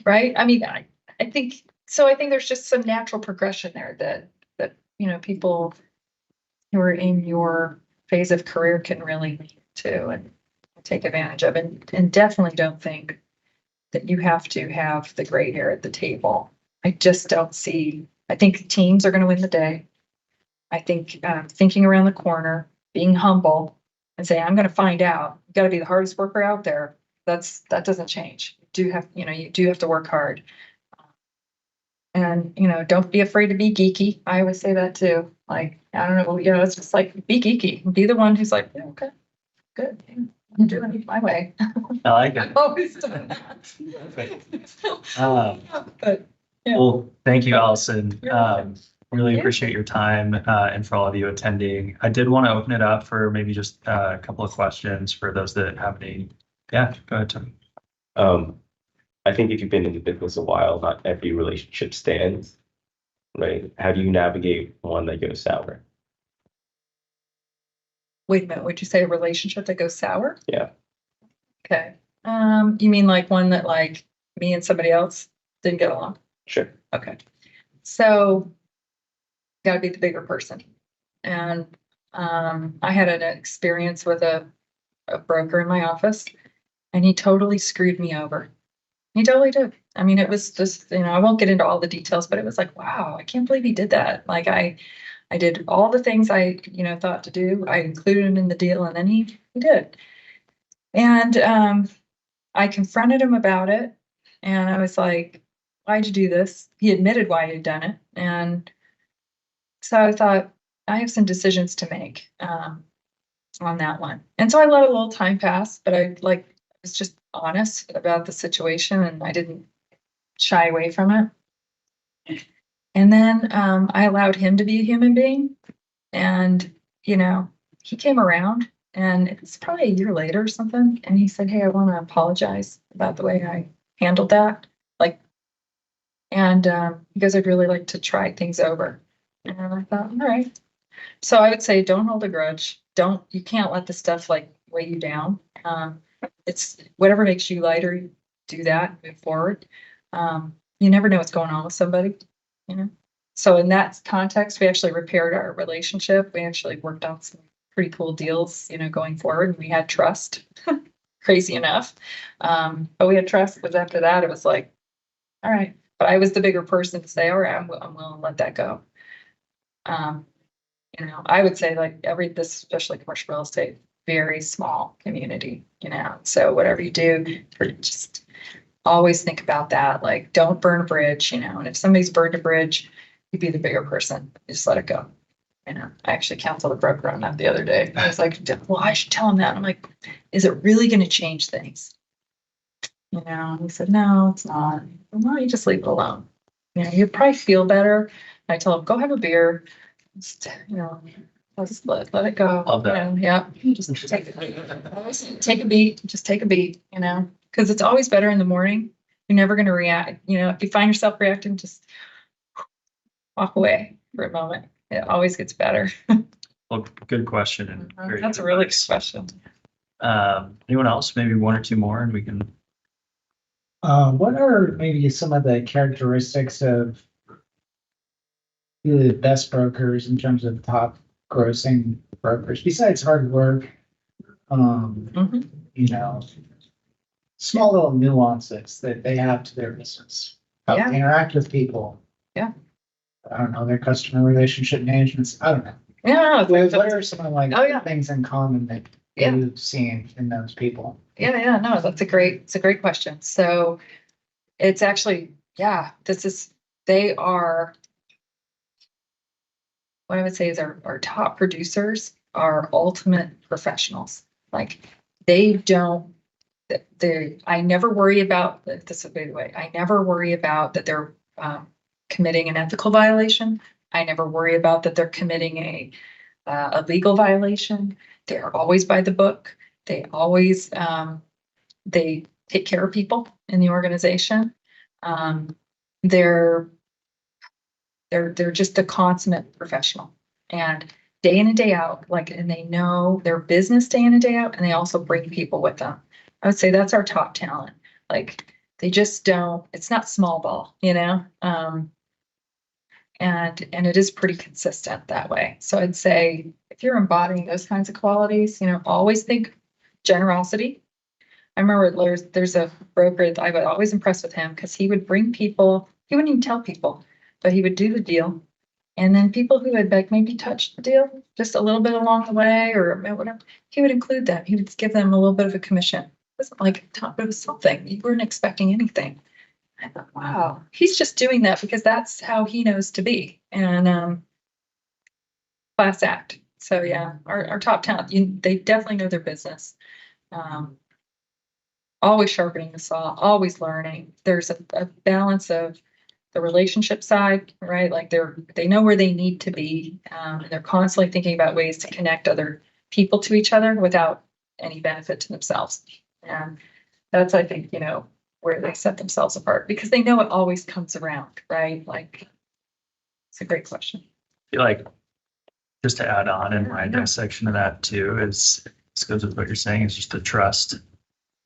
right? I mean, I think so. I think there's just some natural progression there that people who are in your phase of career can really lean to and take advantage of, and definitely don't think that you have to have the gray hair at the table. I just don't see. I think teams are going to win the day. I think thinking around the corner, being humble, and saying, I'm going to find out. You got to be the hardest worker out there. That doesn't change. You do have to work hard. And, don't be afraid to be geeky. I always say that too. Like, I don't know, it's just like, be geeky. Be the one who's like, yeah, okay, good. Yeah, I'm doing it my way. I like it. I've always done that. But, yeah. Well, thank you, Allison. You're welcome. Really you. appreciate your time and for all of you attending. I did want to open it up for maybe just a couple of questions for those that have any. Yeah, go ahead, Tony. I think if you've been in the business a while, not every relationship stands, right? How do you navigate one that goes sour? Wait a minute, would you say a relationship that goes sour? Yeah. Okay. You mean like one that like me and somebody else didn't get along? Sure. Okay. So gotta be the bigger person. And I had an experience with a broker in my office, and he totally screwed me over. He totally did. I mean, it was just, I won't get into all the details, but it was like, wow, I can't believe he did that. Like I did all the things I, thought to do. I included him in the deal, and then he did. And I confronted him about it, and I was like, why'd you do this? He admitted why he'd done it. And so I thought, I have some decisions to make on that one. And so I let a little time pass, but I was just honest about the situation, and I didn't shy away from it. And then I allowed him to be a human being. And, he came around, and it's probably a year later or something. And he said, hey, I want to apologize about the way I handled that. And he goes, I'd really like to try things over. And I thought, all right. So I would say, don't hold a grudge. You can't let the stuff weigh you down. It's whatever makes you lighter, do that, move forward. You never know what's going on with somebody, So in that context, we actually repaired our relationship. We actually worked on some pretty cool deals, going forward, and we had trust. Crazy enough. But we had trust, because after that, it was like, all right. But I was the bigger person to say, all right, I'm willing to let that go. I would say this, especially commercial real estate, very small community, so whatever you do, just always think about that. Like, don't burn a bridge, and if somebody's burned a bridge, you be the bigger person. You just let it go. I actually counseled a broker on that the other day. I was like, well, I should tell him that. I'm like, is it really going to change things? And he said, no, it's not. Well, you just leave it alone. You'd probably feel better. I told him, go have a beer. Just, let's let it go. Love that. Yeah. Just take a beat. Just take a beat, because it's always better in the morning. You're never going to react. If you find yourself reacting, just walk away for a moment. It always gets better. Well, good question. And very That's a good really good advice. question. Anyone else? Maybe one or two more, and we can. What are maybe some of the characteristics of the best brokers in terms of top grossing brokers, besides hard work? Small little nuances that they have to their business, how Yeah. they interact with people. Yeah. I don't know, their customer relationship management. I don't know. Yeah. What are some of Oh, yeah. things in common that Yeah. you've seen in those people? Yeah, no, it's a great question. So it's actually, they are, what I would say is our top producers are ultimate professionals. I never worry about this. By the way, I never worry about that they're committing an ethical violation. I never worry about that they're committing a legal violation. They're always by the book. They always they take care of people in the organization. They're just a consummate professional, and day in and day out, and they know their business day in and day out, and they also bring people with them. I would say that's our top talent. They just don't, it's not small ball, and it is pretty consistent that way. So I'd say if you're embodying those kinds of qualities, always think generosity. I remember there's a broker that I was always impressed with him, because he would bring people, he wouldn't even tell people, but he would do the deal. And then people who had maybe touched the deal just a little bit along the way or whatever, he would include them. He would give them a little bit of a commission. It wasn't like a top, but it was something. You weren't expecting anything. I thought, wow, he's just doing that because that's how he knows to be. And class act. So yeah, our top talent, they definitely know their business. Um, always sharpening the saw, always learning. There's a balance of the relationship side, right? Like they know where they need to be. And they're constantly thinking about ways to connect other people to each other without any benefit to themselves. And that's, I think, where they set themselves apart because they know it always comes around, right? Like, it's a great question. I feel like just to add on in my dissection of that too is this goes with what you're saying is just the trust,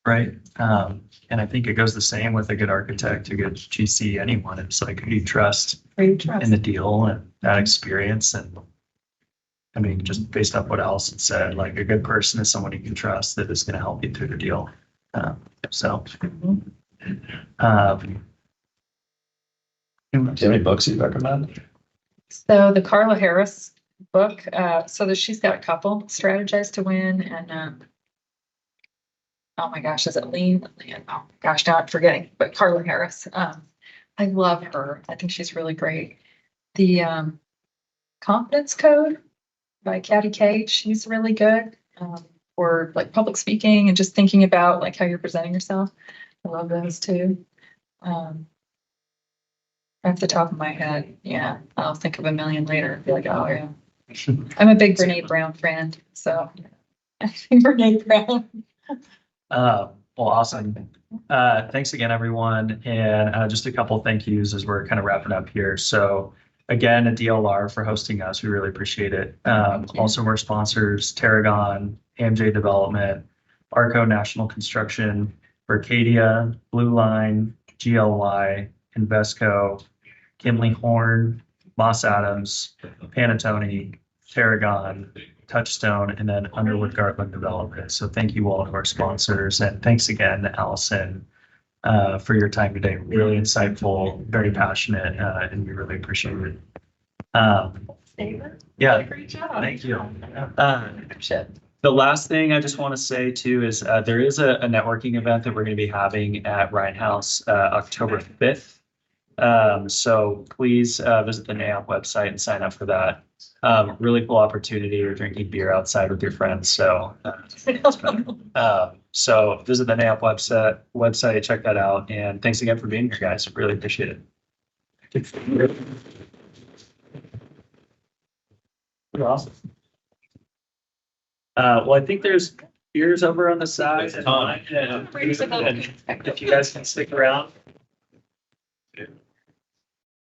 right? And I think it goes the same with a good architect, a good GC, anyone. It's like who do you trust in the deal and that experience. And I mean, just based off what Alison said, like a good person is someone you can trust that is going to help you through the deal. So, Do you have any books you'd recommend? So the Carla Harris book, she's got a couple, Strategize to Win and oh my gosh, is it Lean? Oh gosh, now I'm forgetting, but Carla Harris. I love her. I think she's really great. The Confidence Code by Katty Kay, she's really good for like public speaking and just thinking about like how you're presenting yourself. I love those too. Off the top of my head, yeah, I'll think of a million later and be like, oh yeah. I'm a big Brene Brown friend, so I think Brene Brown. well, awesome. Thanks again, everyone. And just a couple thank yous as we're kind of wrapping up here. So again, a DLR for hosting us. We really appreciate it. Also, our sponsors, Tarragon, AMJ Development, Arco National Construction, Arcadia, Blue Line, GLY, Invesco, Kimley Horn, Moss Adams, Panattoni, Tarragon, Touchstone, and then Underwood Garland Development. So thank you all to our sponsors. And thanks again, Alison, for your time today. Really insightful, very passionate, and we really appreciate it. Yeah, Great job. thank you. The last thing I just want to say too is there is a networking event that we're going to be having at Ryan House October 5th. So please visit the NAOP website and sign up for that. Really cool opportunity. You're drinking beer outside with your friends. So so visit the NAOP website, check that out. And thanks again for being here, guys. Really appreciate it. Awesome. Well, I think there's beers over on the side. And if you guys can stick around.